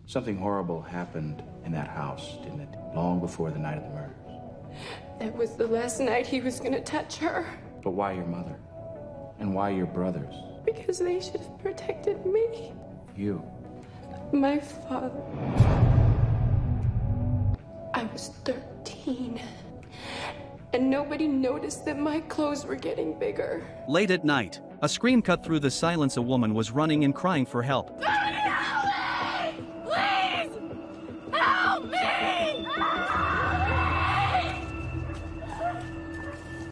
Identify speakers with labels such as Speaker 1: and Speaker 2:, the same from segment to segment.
Speaker 1: Something horrible happened in that house, didn't it? Long before the night of the murders.
Speaker 2: That was the last night he was gonna touch her.
Speaker 1: But why your mother? And why your brothers?
Speaker 2: Because they should have protected me.
Speaker 1: You.
Speaker 2: My father. I was 13. And nobody noticed that my clothes were getting bigger.
Speaker 3: Late at night, a scream cut through the silence. A woman was running and crying for help.
Speaker 2: Somebody help me! Please! Help me!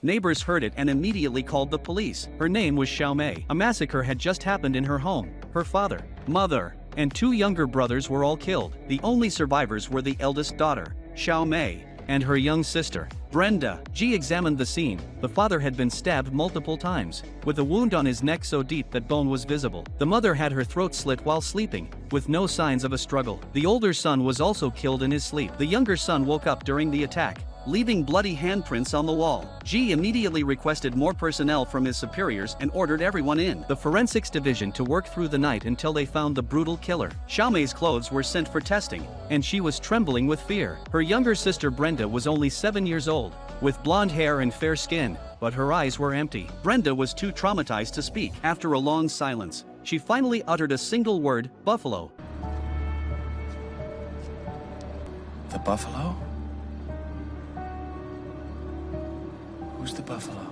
Speaker 3: Neighbors heard it and immediately called the police. Her name was Xiao Mei. A massacre had just happened in her home. Her father, mother, and 2 younger brothers were all killed. The only survivors were the eldest daughter, Xiao Mei, and her young sister, Brenda. Ji examined the scene. The father had been stabbed multiple times, with a wound on his neck so deep that bone was visible. The mother had her throat slit while sleeping, with no signs of a struggle. The older son was also killed in his sleep. The younger son woke up during the attack, leaving bloody handprints on the wall. Ji immediately requested more personnel from his superiors and ordered everyone in the forensics division to work through the night until they found the brutal killer. Xiao Mei's clothes were sent for testing, and she was trembling with fear. Her younger sister Brenda was only 7 years old, with blonde hair and fair skin, but her eyes were empty. Brenda was too traumatized to speak. After a long silence, she finally uttered a single word, buffalo.
Speaker 1: The buffalo? Who's the buffalo?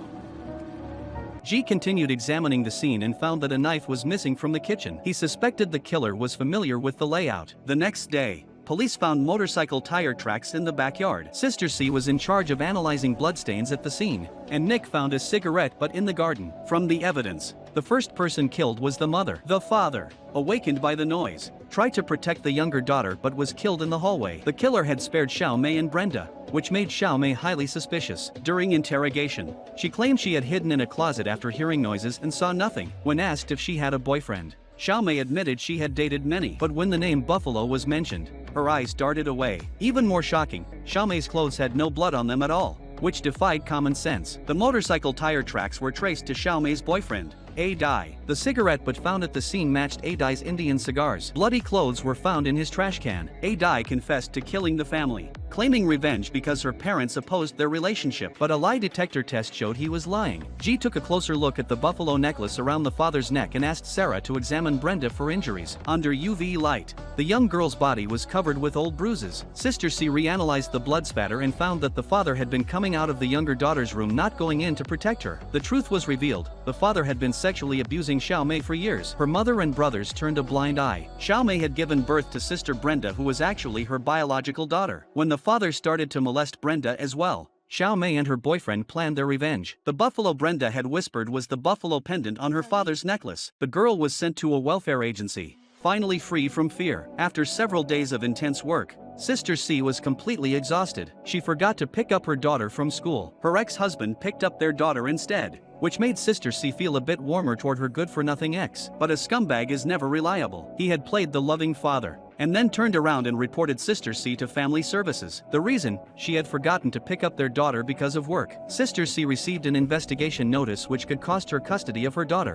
Speaker 3: Ji continued examining the scene and found that a knife was missing from the kitchen. He suspected the killer was familiar with the layout. The next day, police found motorcycle tire tracks in the backyard. Sister C was in charge of analyzing bloodstains at the scene, and Nick found a cigarette butt in the garden. From the evidence, the first person killed was the mother. The father, awakened by the noise, tried to protect the younger daughter but was killed in the hallway. The killer had spared Xiao Mei and Brenda, which made Xiao Mei highly suspicious. During interrogation, she claimed she had hidden in a closet after hearing noises and saw nothing. When asked if she had a boyfriend, Xiao Mei admitted she had dated many, but when the name Buffalo was mentioned, her eyes darted away. Even more shocking, Xiao Mei's clothes had no blood on them at all, which defied common sense. The motorcycle tire tracks were traced to Xiao Mei's boyfriend, A Dai. The cigarette butt found at the scene matched A Dai's Indian cigars. Bloody clothes were found in his trash can. A Dai confessed to killing the family, claiming revenge because her parents opposed their relationship. But a lie detector test showed he was lying. Ji took a closer look at the buffalo necklace around the father's neck and asked Sarah to examine Brenda for injuries. Under UV light, the young girl's body was covered with old bruises. Sister C reanalyzed the blood spatter and found that the father had been coming out of the younger daughter's room, not going in to protect her. The truth was revealed. The father had been sexually abusing Xiao Mei for years. Her mother and brothers turned a blind eye. Xiao Mei had given birth to sister Brenda, who was actually her biological daughter. When the father started to molest Brenda as well, Xiao Mei and her boyfriend planned their revenge. The buffalo Brenda had whispered was the buffalo pendant on her father's necklace. The girl was sent to a welfare agency, finally free from fear. After several days of intense work, Sister C was completely exhausted. She forgot to pick up her daughter from school. Her ex-husband picked up their daughter instead, which made Sister C feel a bit warmer toward her good-for-nothing ex. But a scumbag is never reliable. He had played the loving father, and then turned around and reported Sister C to family services. The reason? She had forgotten to pick up their daughter because of work. Sister C received an investigation notice which could cost her custody of her daughter.